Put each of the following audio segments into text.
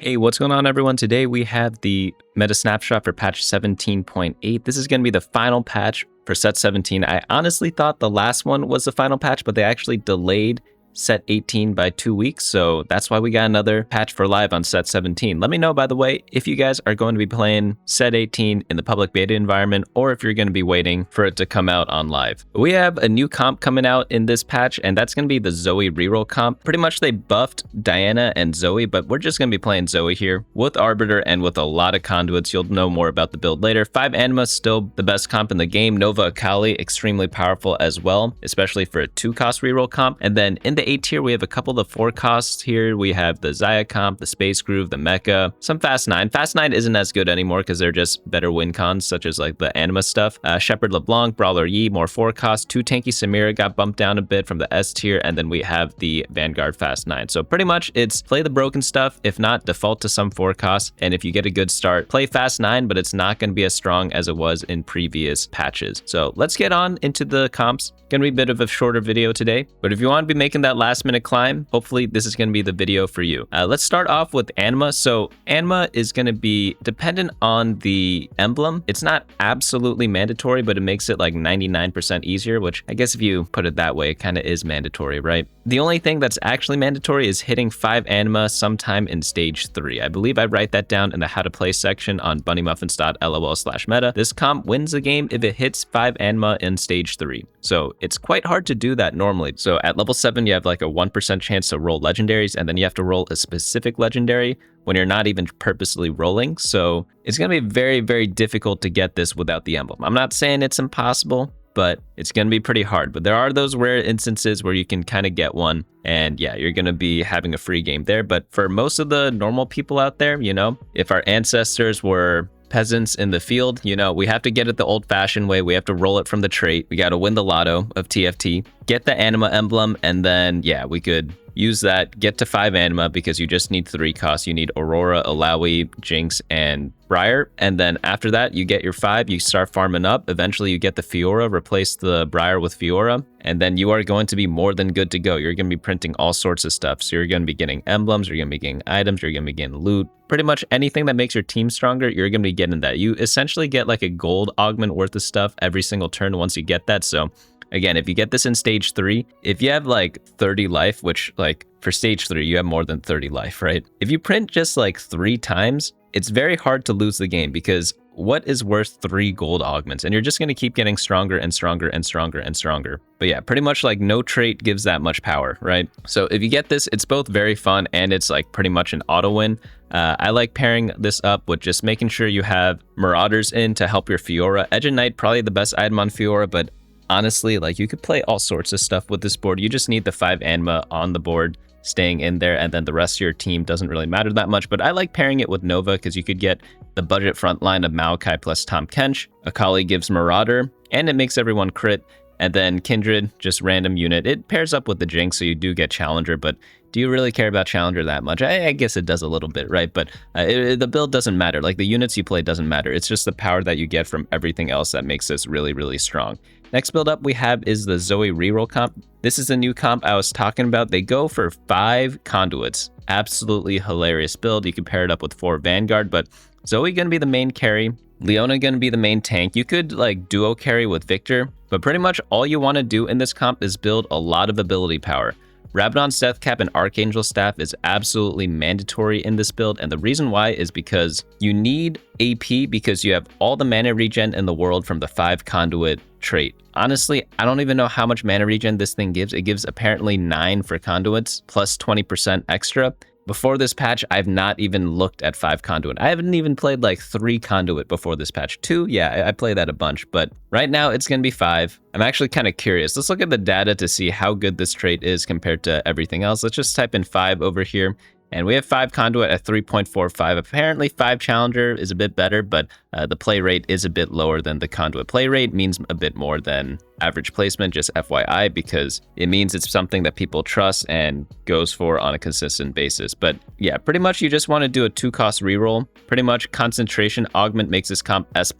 Hey, what's going on, everyone? Today we have the meta snapshot for patch 17.8. This is going to be the final patch for set 17. I honestly thought the last one was the final patch, but they actually delayed set 18 by 2 weeks, so that's why we got another patch for live on set 17. Let me know, by the way, if you guys are going to be playing set 18 in the public beta environment, or if you're going to be waiting for it to come out on live. We have a new comp coming out in this patch, and that's going to be the Zoe Reroll comp. Pretty much they buffed Diana and Zoe, but we're just going to be playing Zoe here with Arbiter and with a lot of conduits. You'll know more about the build later. 5 Anima, still the best comp in the game. Nova Akali, extremely powerful as well, especially for a 2-cost reroll comp. And then in the A tier, we have a couple of 4 costs here. We have the Xayah comp, the Space Groove, the Mecha, some Fast 9. Fast 9 isn't as good anymore because they're just better win cons, such as like the Anima stuff. Shepherd Leblanc, Brawler Yi, more 4 costs. 2 Tanky Samira got bumped down a bit from the S tier, and then we have the Vanguard Fast 9. So pretty much it's play the broken stuff. If not, default to some 4 costs, and if you get a good start, play Fast 9, but it's not going to be as strong as it was in previous patches. So let's get on into the comps. Gonna be a bit of a shorter video today, but if you want to be making that last minute climb, hopefully this is going to be the video for you. Let's start off with Anima. So Anima is going to be dependent on the emblem. It's not absolutely mandatory, but it makes it like 99% easier, which I guess if you put it that way, it kind of is mandatory, right? The only thing that's actually mandatory is hitting 5 Anima sometime in stage 3. I believe I write that down in the how to play section on bunnymuffins.lol/meta. This comp wins the game if it hits 5 Anima in stage 3. So it's quite hard to do that normally. So at level 7, you have like a 1% chance to roll legendaries, and then you have to roll a specific legendary when you're not even purposely rolling. So it's going to be very, very difficult to get this without the emblem. I'm not saying it's impossible, but it's going to be pretty hard. But there are those rare instances where you can kind of get one, and yeah, you're going to be having a free game there. But for most of the normal people out there, you know, if our ancestors were peasants in the field, you know, we have to get it the old-fashioned way. We have to roll it from the trait. We got to win the lotto of TFT, get the Anima emblem, and then yeah, we could use that, get to 5 Anima, because you just need 3 costs. You need Aurora, Alawi, Jinx, and Briar. And then after that, you get your 5, you start farming up. Eventually you get the Fiora, replace the Briar with Fiora, and then you are going to be more than good to go. You're going to be printing all sorts of stuff. So you're going to be getting emblems, you're going to be getting items, you're going to be getting loot. Pretty much anything that makes your team stronger, you're going to be getting that. You essentially get like a gold augment worth of stuff every single turn once you get that. So again, if you get this in stage 3, if you have like 30 life, which like for stage 3, you have more than 30 life, right? If you print just like 3 times, it's very hard to lose the game, because what is worth 3 gold augments? And you're just going to keep getting stronger and stronger and stronger and stronger. But yeah, pretty much like no trait gives that much power, right? So if you get this, it's both very fun and it's like pretty much an auto win. I like pairing this up with just making sure you have Marauders in to help your Fiora. Edge of Night, probably the best item on Fiora, but honestly, like you could play all sorts of stuff with this board. You just need the 5 Anima on the board staying in there, and then the rest of your team doesn't really matter that much. But I like pairing it with Nova because you could get the budget front line of Maokai plus Tahm Kench. Akali gives Marauder, and it makes everyone crit. And then Kindred, just random unit. It pairs up with the Jinx, so you do get Challenger, but do you really care about Challenger that much? I guess it does a little bit, right? But the build doesn't matter. Like the units you play doesn't matter. It's just the power that you get from everything else that makes this really, really strong. Next build up we have is the Zoe Reroll comp. This is the new comp I was talking about. They go for 5 conduits. Absolutely hilarious build. You can pair it up with 4 Vanguard, but Zoe gonna be the main carry. Leona gonna be the main tank. You could like duo carry with Viktor, but pretty much all you want to do in this comp is build a lot of ability power. Rabadon's Death Cap and Archangel Staff is absolutely mandatory in this build, and the reason why is because you need AP because you have all the mana regen in the world from the 5 conduit trait. Honestly, I don't even know how much mana regen this thing gives. It gives apparently 9 for conduits plus 20% extra. Before this patch, I've not even looked at 5 conduit. I haven't even played like 3 conduit before this patch. 2, yeah, I play that a bunch, but right now it's gonna be 5. I'm actually kind of curious. Let's look at the data to see how good this trait is compared to everything else. Let's just type in 5 over here. And we have 5 conduit at 3.45. Apparently 5 challenger is a bit better, but the play rate is a bit lower than the conduit. Play rate means a bit more than average placement, just FYI, because it means it's something that people trust and goes for on a consistent basis. But yeah, pretty much you just want to do a 2-cost reroll. Pretty much concentration augment makes this comp S++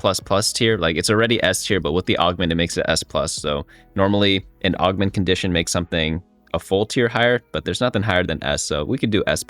tier. Like it's already S tier, but with the augment, it makes it S+. So normally an augment condition makes something a full tier higher, but there's nothing higher than S, so we could do S++.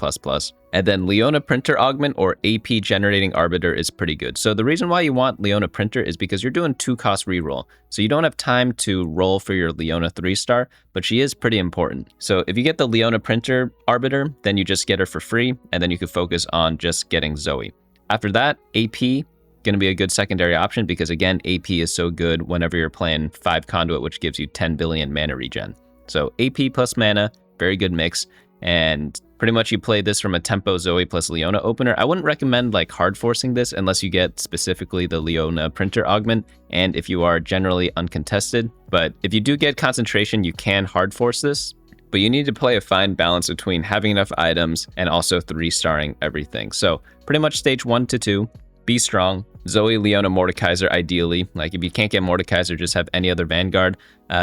And then Leona Printer Augment or AP Generating Arbiter is pretty good. So the reason why you want Leona Printer is because you're doing 2-cost reroll. So you don't have time to roll for your Leona 3-star, but she is pretty important. So if you get the Leona Printer Arbiter, then you just get her for free, and then you can focus on just getting Zoe. After that, AP, going to be a good secondary option because again, AP is so good whenever you're playing 5 Conduit, which gives you 10 billion mana regen. So AP plus mana, very good mix. And pretty much you play this from a tempo Zoe plus Leona opener. I wouldn't recommend like hard forcing this unless you get specifically the Leona Printer Augment and if you are generally uncontested. But if you do get concentration, you can hard force this. But you need to play a fine balance between having enough items and also 3-starring everything. So pretty much stage 1 to 2. Be strong. Zoe, Leona, Mordekaiser, ideally. Like, if you can't get Mordekaiser, just have any other Vanguard.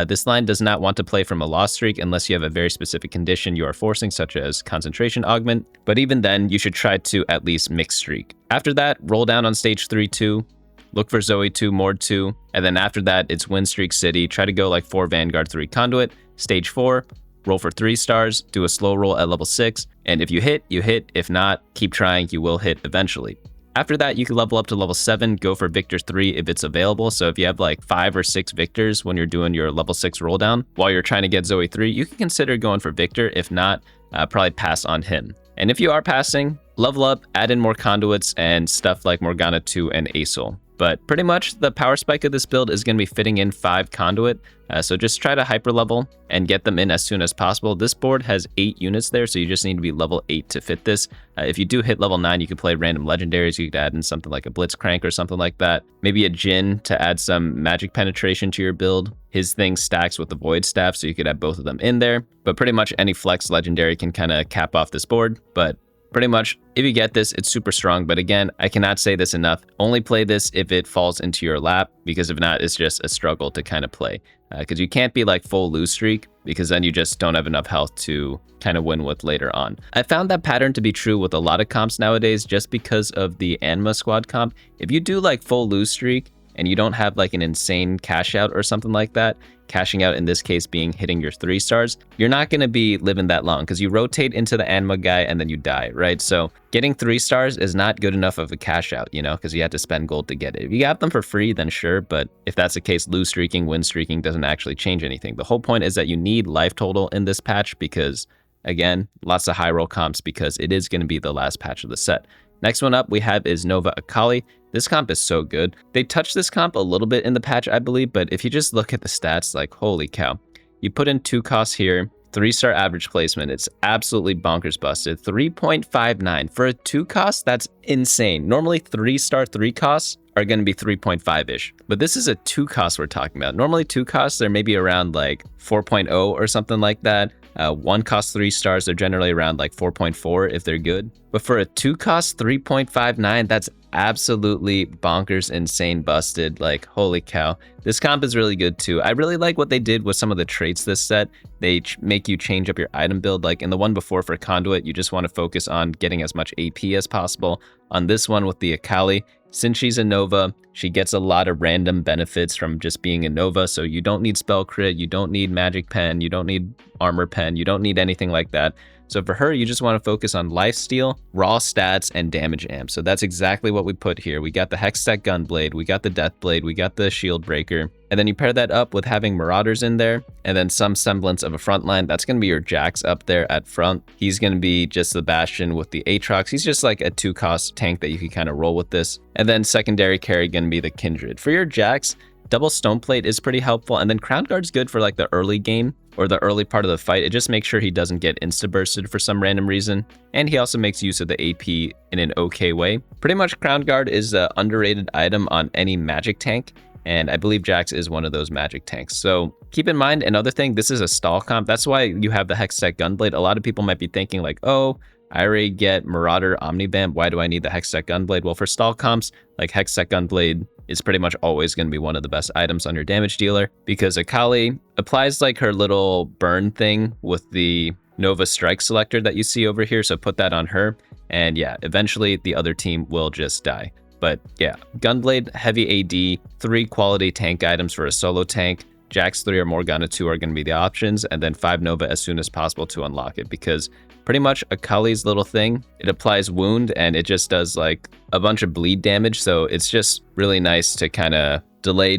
This line does not want to play from a loss streak unless you have a very specific condition you are forcing, such as concentration augment. But even then, you should try to at least mix streak. After that, roll down on stage 3-2. Look for Zoe 2, Mord 2. And then after that, it's win streak city. Try to go like 4 Vanguard, 3 Conduit. Stage 4. Roll for 3 stars, do a slow roll at level 6. And if you hit, you hit. If not, keep trying, you will hit eventually. After that, you can level up to level 7, go for Viktor 3 if it's available. So if you have like 5 or 6 Viktors when you're doing your level 6 roll down, while you're trying to get Zoe 3, you can consider going for Viktor. If not, probably pass on him. And if you are passing, level up, add in more conduits and stuff like Morgana 2 and Acel. But pretty much the power spike of this build is going to be fitting in 5 conduit. So just try to hyper level and get them in as soon as possible. This board has 8 units there, so you just need to be level 8 to fit this. If you do hit level 9, you can play random legendaries. You could add in something like a Blitzcrank or something like that. Maybe a Jhin to add some magic penetration to your build. His thing stacks with the Void Staff, so you could have both of them in there. But pretty much any flex legendary can kind of cap off this board. But pretty much, if you get this, it's super strong. But again, I cannot say this enough. Only play this if it falls into your lap, because if not, it's just a struggle to kind of play. Because you can't be like full lose streak, because then you just don't have enough health to kind of win with later on. I found that pattern to be true with a lot of comps nowadays, just because of the Anima squad comp. If you do like full lose streak, and you don't have like an insane cash out or something like that, cashing out in this case being hitting your 3 stars, you're not going to be living that long because you rotate into the Anima guy and then you die, right? So getting 3 stars is not good enough of a cash out, you know, because you have to spend gold to get it. If you got them for free, then sure, but if that's the case, lose streaking, win streaking doesn't actually change anything. The whole point is that you need life total in this patch because, again, lots of high roll comps because it is going to be the last patch of the set. Next one up we have is Nova Akali. This comp is so good. They touched this comp a little bit in the patch, I believe, but if you just look at the stats, like, holy cow. You put in 2 costs here, 3-star average placement. It's absolutely bonkers busted. 3.59. For a 2 cost, that's insane. Normally 3-star 3 costs are going to be 3.5-ish. But this is a 2 cost we're talking about. Normally 2 costs, they're maybe around like 4.0 or something like that. 1 cost 3 stars, they're generally around like 4.4 if they're good. But for a 2 cost 3.59, that's absolutely bonkers, insane, busted. Like, holy cow. This comp is really good too. I really like what they did with some of the traits this set. They make you change up your item build. Like in the one before for Conduit, you just want to focus on getting as much AP as possible. On this one with the Akali, since she's a Nova, she gets a lot of random benefits from just being a Nova. So you don't need spell crit, you don't need magic pen, you don't need armor pen, you don't need anything like that. So for her, you just want to focus on lifesteal, raw stats, and damage amp. So that's exactly what we put here. We got the Hextech Gunblade, we got the Deathblade, we got the Shield Breaker. And then you pair that up with having Marauders in there, and then some semblance of a front line. That's going to be your Jax up there at front. He's going to be just the Bastion with the Aatrox. He's just like a 2-cost tank that you can kind of roll with this. And then secondary carry going to be the Kindred. For your Jax, double Stoneplate is pretty helpful, and then Crown Guard's good for like the early game or the early part of the fight. It just makes sure he doesn't get insta-bursted for some random reason, and he also makes use of the AP in an okay way. Pretty much Crown Guard is an underrated item on any magic tank, and I believe Jax is one of those magic tanks. So keep in mind, another thing, this is a stall comp. That's why you have the Hextech Gunblade. A lot of people might be thinking like, oh, I already get Marauder Omnivamp, why do I need the Hextech Gunblade? Well, for stall comps, like Hextech Gunblade is pretty much always going to be one of the best items on your damage dealer, because Akali applies like her little burn thing with the Nova Strike selector that you see over here, so put that on her, and yeah, eventually the other team will just die. But yeah, Gunblade, heavy AD, 3 quality tank items for a solo tank. Jax 3 or Morgana 2 are going to be the options, and then 5 Nova as soon as possible to unlock it, because pretty much Akali's little thing, it applies wound and it just does like a bunch of bleed damage, so it's just really nice to kind of delay,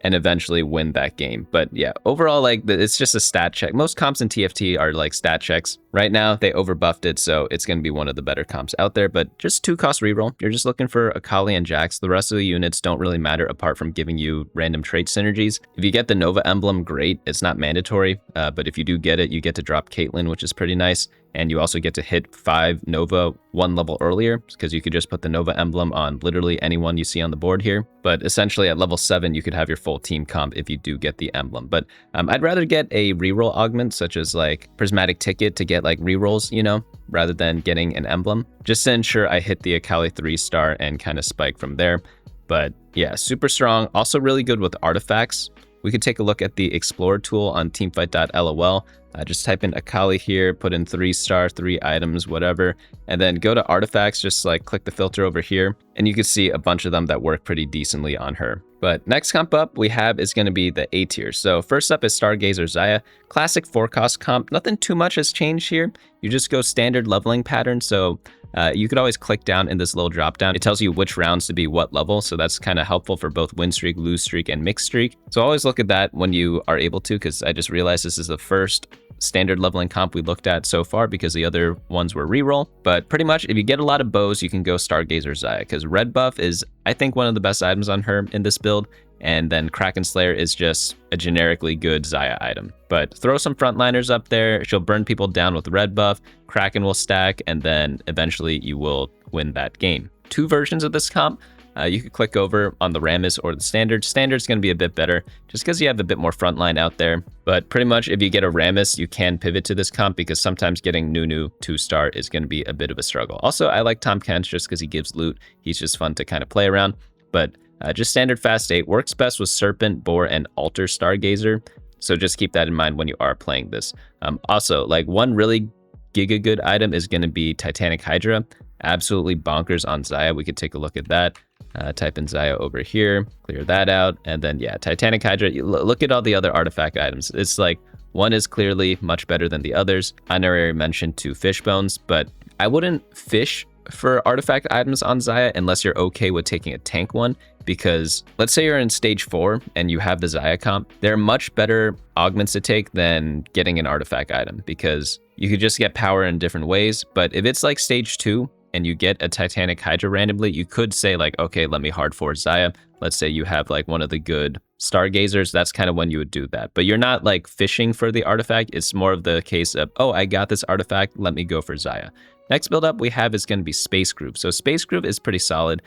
and eventually win that game. But yeah, overall, like, it's just a stat check. Most comps in TFT are like stat checks. Right now, they overbuffed it, so it's going to be one of the better comps out there, but just 2-cost reroll. You're just looking for Akali and Jax. The rest of the units don't really matter apart from giving you random trait synergies. If you get the Nova emblem, great. It's not mandatory, but if you do get it, you get to drop Caitlyn, which is pretty nice. And you also get to hit 5 Nova 1 level earlier, because you could just put the Nova emblem on literally anyone you see on the board here. But essentially at level 7, you could have your full team comp if you do get the emblem. But I'd rather get a reroll augment, such as like Prismatic Ticket, to get like rerolls, you know, rather than getting an emblem, just to ensure I hit the Akali 3-star and kind of spike from there. But yeah, super strong. Also really good with artifacts. We could take a look at the Explorer tool on teamfight.lol. Just type in Akali here, put in 3-star, 3 items, whatever, and then go to artifacts, just like click the filter over here, and you can see a bunch of them that work pretty decently on her. But next comp up we have is going to be the A tier. So first up is Stargazer Xayah, classic 4-cost comp. Nothing too much has changed here. You just go standard leveling pattern. So you could always click down in this little drop down. It tells you which rounds to be what level. So that's kind of helpful for both win streak, lose streak, and mixed streak. So always look at that when you are able to, because I just realized this is the first standard leveling comp we looked at so far, because the other ones were reroll. But pretty much if you get a lot of bows, you can go Stargazer Xayah, because red buff is, I think, one of the best items on her in this build. And then Kraken Slayer is just a generically good Xayah item. But throw some frontliners up there, she'll burn people down with red buff, Kraken will stack, and then eventually you will win that game. 2 versions of this comp. You could click over on the Rammus or the Standard. Standard's going to be a bit better, just because you have a bit more frontline out there. But pretty much if you get a Rammus, you can pivot to this comp, because sometimes getting Nunu 2-star is going to be a bit of a struggle. Also, I like Tahm Kench just because he gives loot. He's just fun to kind of play around. But just standard fast 8 works best with Serpent, Boar, and Altar Stargazer. So just keep that in mind when you are playing this. Also, like, one really giga good item is going to be Titanic Hydra. Absolutely bonkers on Xayah. We could take a look at that. Type in Xayah over here, clear that out, and then yeah, Titanic Hydra. Look at all the other artifact items. It's like one is clearly much better than the others. I already mentioned 2 fish bones, but I wouldn't fish for artifact items on Xayah unless you're okay with taking a tank one, because let's say you're in stage 4 and you have the Xayah comp, they're much better augments to take than getting an artifact item, because you could just get power in different ways. But if it's like stage 2 and you get a Titanic Hydra randomly, you could say like, okay, let me hard force Xayah. Let's say you have like one of the good Stargazers, that's kind of when you would do that. But you're not like fishing for the artifact. It's more of the case of, oh, I got this artifact, let me go for Xayah. Next build up we have is going to be Space Groove. So Space Groove is pretty solid,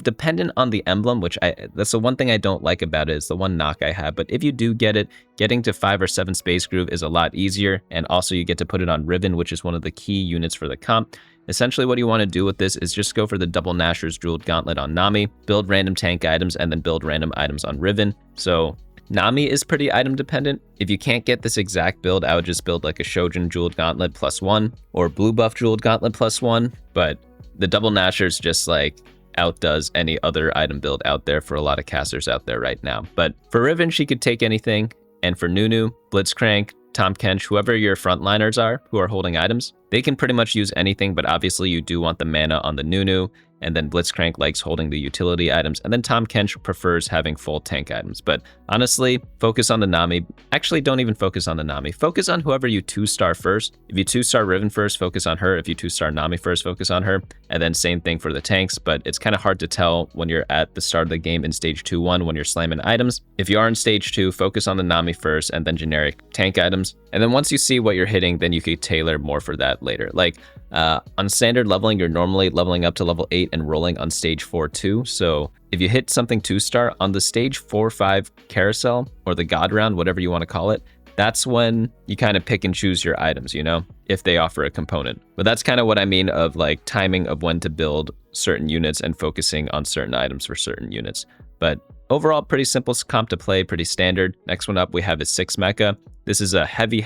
dependent on the emblem, which that's the one thing I don't like about it, is the one knock I have. But if you do get it, getting to 5 or 7 Space Groove is a lot easier. And also you get to put it on Riven, which is one of the key units for the comp. Essentially what you want to do with this is just go for the double Nashor's Jeweled Gauntlet on Nami, build random tank items, and then build random items on Riven. So Nami is pretty item dependent. If you can't get this exact build, I would just build like a Shojin Jeweled Gauntlet +1 or blue buff Jeweled Gauntlet +1. But the double Nashor's just like outdoes any other item build out there for a lot of casters out there right now. But for Riven, she could take anything. And for Nunu, Blitzcrank, Tahm Kench, whoever your frontliners are who are holding items, they can pretty much use anything, but obviously you do want the mana on the Nunu, and then Blitzcrank likes holding the utility items, and then Tahm Kench prefers having full tank items. But honestly, focus on the Nami. Actually, don't even focus on the Nami. Focus on whoever you 2-star first. If you 2-star Riven first, focus on her. If you 2-star Nami first, focus on her. And then same thing for the tanks, but it's kind of hard to tell when you're at the start of the game in stage 2-1 when you're slamming items. If you are in stage 2, focus on the Nami first and then generic tank items. And then once you see what you're hitting, then you could tailor more for that later. Like on standard leveling, you're normally leveling up to level 8 and rolling on stage 4 too. So if you hit something 2-star on the stage 4-5 carousel or the god round, whatever you want to call it, that's when you kind of pick and choose your items, you know, if they offer a component. But that's kind of what I mean of like timing of when to build certain units and focusing on certain items for certain units. But overall, pretty simple comp to play, pretty standard. Next one up we have is 6 Mecha. This is a heavy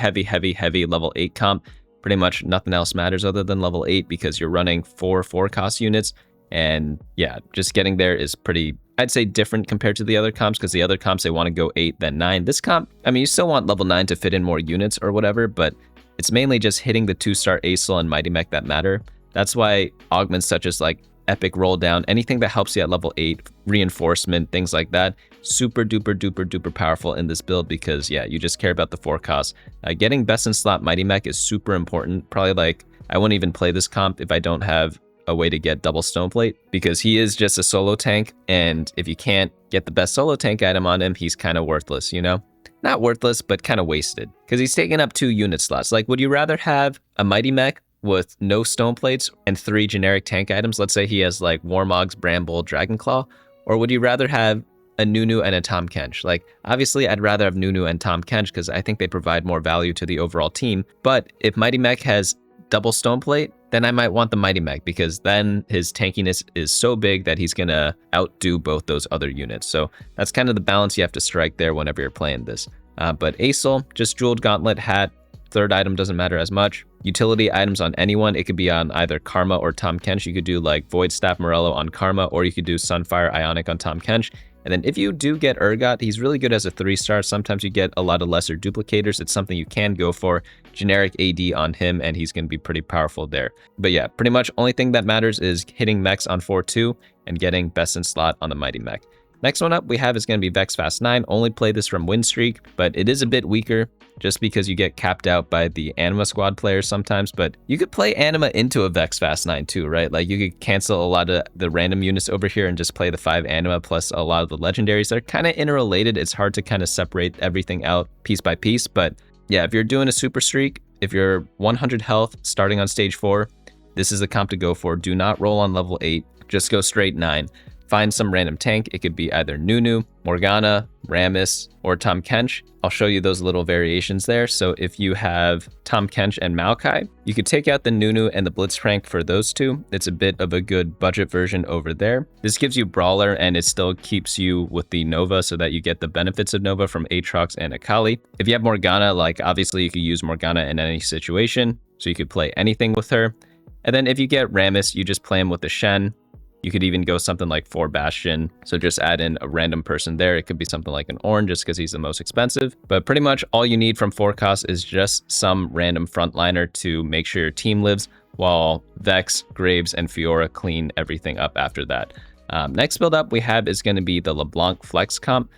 level 8 comp. Pretty much nothing else matters other than level 8 because you're running 4 4-cost units. And yeah, just getting there is pretty I'd say different compared to the other comps, because the other comps, they want to go 8, then 9. This comp, I mean, you still want level 9 to fit in more units or whatever, but it's mainly just hitting the 2-star Ezreal and Mighty Mech that matter. That's why augments such as like Epic Roll Down, anything that helps you at level 8, reinforcement, things like that, super duper powerful in this build, because yeah, you just care about the 4 costs. Getting best in slot Mighty Mech is super important. Probably like, I wouldn't even play this comp if I don't have a way to get double Stoneplate, because he is just a solo tank, and if you can't get the best solo tank item on him, he's kind of worthless, you know? Not worthless, but kind of wasted, because he's taking up 2 unit slots. Like, would you rather have a Mighty Mech with no Stoneplates and 3 generic tank items? Let's say he has like Warmogs, Bramble, Dragonclaw, or would you rather have a Nunu and a Tahm Kench? Like, obviously, I'd rather have Nunu and Tahm Kench because I think they provide more value to the overall team, but if Mighty Mech has double Stoneplate, then I might want the Mighty Mech, because then his tankiness is so big that he's gonna outdo both those other units. So that's kind of the balance you have to strike there whenever you're playing this. But Ezreal, just Jeweled Gauntlet, Hat, 3rd item doesn't matter as much. Utility items on anyone, it could be on either Karma or Tahm Kench. You could do like Void Staff Morello on Karma, or you could do Sunfire Ionic on Tahm Kench. And then if you do get Urgot, he's really good as a 3-star. Sometimes you get a lot of lesser duplicators. It's something you can go for. Generic AD on him, and he's going to be pretty powerful there. But yeah, pretty much only thing that matters is hitting mechs on 4-2 and getting best in slot on the Mighty Mech. Next one up we have is going to be Vex Fast 9. Only play this from Win Streak, but it is a bit weaker just because you get capped out by the Anima squad players sometimes. But you could play Anima into a Vex Fast 9 too, right? Like, you could cancel a lot of the random units over here and just play the 5 Anima plus a lot of the legendaries. They're kind of interrelated. It's hard to kind of separate everything out piece by piece. But yeah, if you're doing a super streak, if you're 100 health starting on stage 4, this is the comp to go for. Do not roll on level 8. Just go straight 9. Find some random tank. It could be either Nunu, Morgana, Rammus, or Tahm Kench. I'll show you those little variations there. So if you have Tahm Kench and Maokai, you could take out the Nunu and the Blitzcrank for those 2. It's a bit of a good budget version over there. This gives you Brawler, and it still keeps you with the Nova so that you get the benefits of Nova from Aatrox and Akali. If you have Morgana, like, obviously you could use Morgana in any situation, so you could play anything with her. And then if you get Rammus, you just play him with the Shen. You could even go something like 4 Bastion, so just add in a random person there. It could be something like an Ornn just because he's the most expensive. But pretty much all you need from 4 costs is just some random frontliner to make sure your team lives, while Vex, Graves, and Fiora clean everything up after that. Next build up we have is going to be the LeBlanc Flex comp.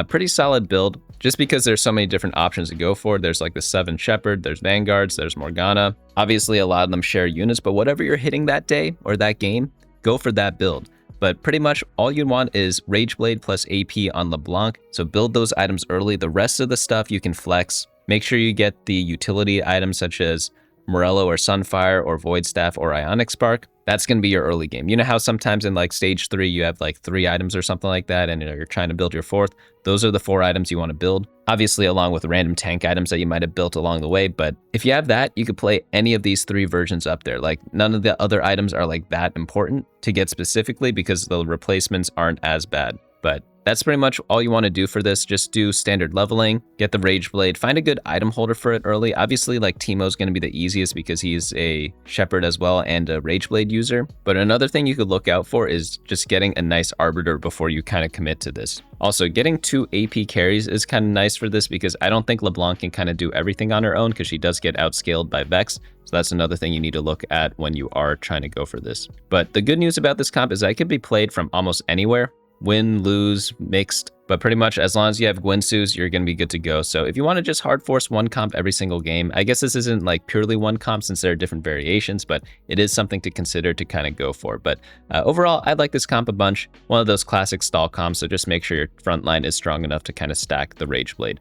Pretty solid build, just because there's so many different options to go for. There's like the 7 Shepherd, there's Vanguards, there's Morgana. Obviously a lot of them share units, but whatever you're hitting that day or that game, go for that build. But pretty much all you want is Rageblade plus AP on LeBlanc, so build those items early. The rest of the stuff you can flex. Make sure you get the utility items such as Morello or Sunfire or Void Staff or Ionic Spark. That's going to be your early game. You know how sometimes in like stage 3 you have like 3 items or something like that, and you're trying to build your 4th? Those are the 4 items you want to build, obviously along with random tank items that you might have built along the way. But if you have that, you could play any of these 3 versions up there. Like, none of the other items are like that important to get specifically, because the replacements aren't as bad. But that's pretty much all you want to do for this. Just do standard leveling, get the Rageblade, find a good item holder for it early. Obviously, like, Teemo's going to be the easiest because he's a Shepherd as well and a Rageblade user. But another thing you could look out for is just getting a nice Arbiter before you kind of commit to this. Also, getting 2 AP carries is kind of nice for this, because I don't think LeBlanc can kind of do everything on her own, because she does get outscaled by Vex. So that's another thing you need to look at when you are trying to go for this. But the good news about this comp is that it could be played from almost anywhere. Win, lose, mixed, but pretty much as long as you have Gwynsu's, you're going to be good to go. So if you want to just hard force one comp every single game, I guess this isn't like purely one comp since there are different variations, but it is something to consider to kind of go for. But overall, I like this comp a bunch. One of those classic stall comps, so just make sure your front line is strong enough to kind of stack the Rageblade.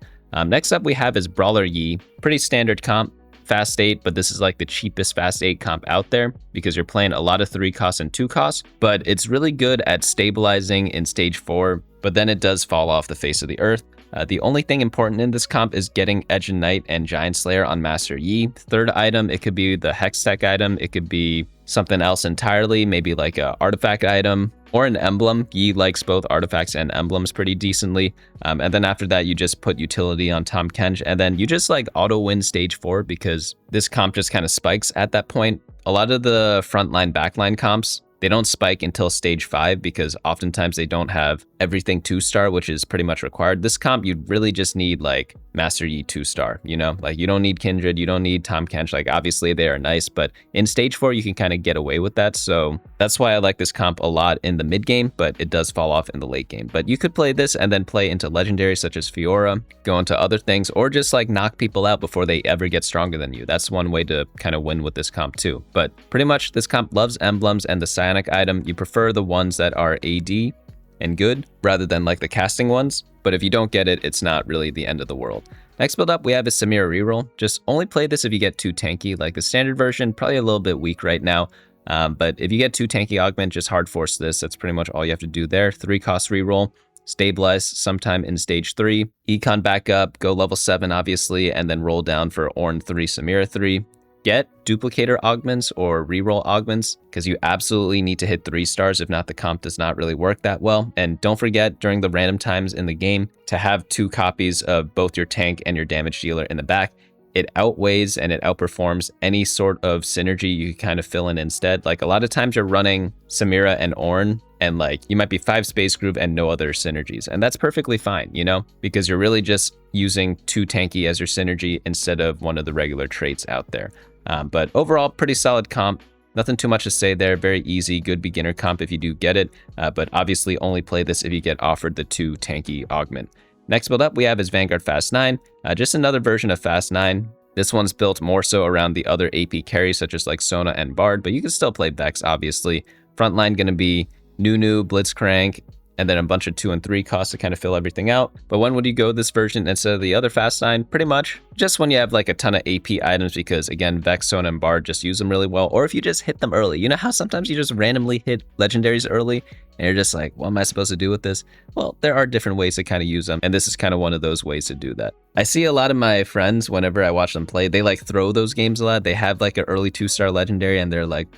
Next up we have is Brawler Yi. Pretty standard comp. Fast 8, but this is like the cheapest Fast 8 comp out there because you're playing a lot of 3 costs and 2 costs, but it's really good at stabilizing in stage 4, but then it does fall off the face of the earth. The only thing important in this comp is getting Edge and Knight and Giant Slayer on Master Yi. 3rd item, it could be the Hex Tech item, it could be something else entirely, maybe like a artifact item or an emblem. Yi likes both artifacts and emblems pretty decently. And then after that, you just put utility on Tahm Kench, and then you just like auto win stage 4 because this comp just kind of spikes at that point. A lot of the frontline backline comps They don't spike until stage 5 because oftentimes they don't have everything 2-star, which is pretty much required. This comp, you really just need like Master Yi 2-star, you know? Like you don't need Kindred, you don't need Tahm Kench. Like obviously they are nice, but in stage 4, you can kind of get away with that. So that's why I like this comp a lot in the mid game, but it does fall off in the late game. But you could play this and then play into legendaries such as Fiora, go into other things, or just like knock people out before they ever get stronger than you. That's one way to kind of win with this comp too. But pretty much this comp loves emblems and the psionic item. You prefer the ones that are AD and good rather than like the casting ones. But if you don't get it, it's not really the end of the world. Next build up we have is Samira Reroll. Just only play this if you get 2 tanky. Like the standard version, probably a little bit weak right now. But if you get 2 tanky augment, just hard force this. That's pretty much all you have to do there. 3 cost reroll. Stabilize sometime in stage 3. Econ back up, go level 7 obviously, and then roll down for Ornn 3, Samira 3. Get duplicator augments or reroll augments because you absolutely need to hit 3 stars. If not, the comp does not really work that well. And don't forget during the random times in the game to have 2 copies of both your tank and your damage dealer in the back. It outweighs and it outperforms any sort of synergy you can kind of fill in instead. Like a lot of times you're running Samira and Ornn and like you might be 5 Space Groove and no other synergies. And that's perfectly fine, you know, because you're really just using 2 tanky as your synergy instead of one of the regular traits out there. But overall, pretty solid comp. Nothing too much to say there. Very easy, good beginner comp if you do get it. But obviously only play this if you get offered the 2 tanky augment. Next build up we have is Vanguard Fast 9, just another version of Fast 9. This one's built more so around the other AP carries such as like Sona and Bard, but you can still play Vex obviously. Frontline gonna be Nunu, Blitzcrank, and then a bunch of 2 and 3 costs to kind of fill everything out. But when would you go this version instead of the other Fast 9? Pretty much just when you have like a ton of AP items because again, Vex, Sona, and Bard just use them really well. Or if you just hit them early. You know how sometimes you just randomly hit legendaries early and you're just like, what am I supposed to do with this? Well, there are different ways to kind of use them. And this is kind of one of those ways to do that. I see a lot of my friends, whenever I watch them play, they like throw those games a lot. They have like an early 2-star legendary and they're like,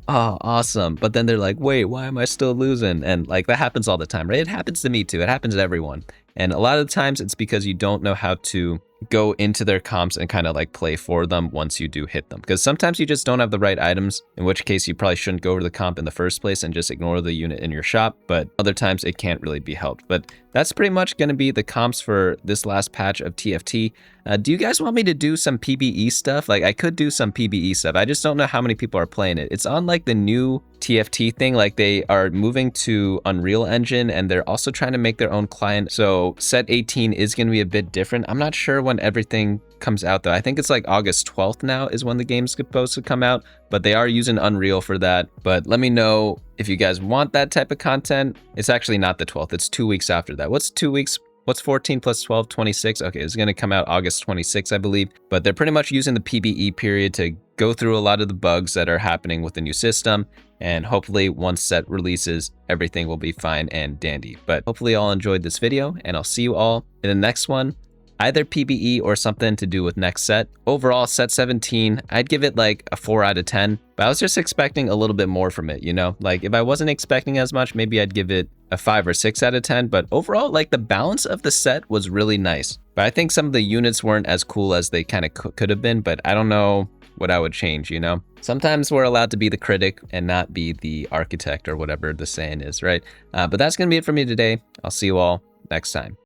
oh, awesome. But then they're like, wait, why am I still losing? And like that happens all the time, right? It happens to me too. It happens to everyone. And a lot of the times it's because you don't know how to go into their comps and kind of like play for them once you do hit them. Because sometimes you just don't have the right items, in which case you probably shouldn't go over the comp in the first place and just ignore the unit in your shop. But other times it can't really be helped. But that's pretty much going to be the comps for this last patch of TFT. Do you guys want me to do some PBE stuff? Like I could do some PBE stuff. I just don't know how many people are playing it. It's on like the new TFT thing. Like they are moving to Unreal Engine and they're also trying to make their own client. So set 18 is going to be a bit different. I'm not sure when everything comes out though. I think it's like August 12th now is when the game's supposed to come out, but they are using Unreal for that. But let me know if you guys want that type of content. It's actually not the 12th. It's 2 weeks after that. What's 2 weeks? What's 14 plus 12? 26. Okay, it's going to come out August 26th, I believe. But they're pretty much using the PBE period to go through a lot of the bugs that are happening with the new system. And hopefully once set releases, everything will be fine and dandy. But hopefully you all enjoyed this video and I'll see you all in the next one. Either PBE or something to do with next set. Overall, set 17, I'd give it like a 4 out of 10, but I was just expecting a little bit more from it, you know? Like if I wasn't expecting as much, maybe I'd give it a 5 or 6 out of 10, but overall, like the balance of the set was really nice. But I think some of the units weren't as cool as they kind of could have been, but I don't know what I would change, you know? Sometimes we're allowed to be the critic and not be the architect or whatever the saying is, right? But that's gonna be it for me today. I'll see you all next time.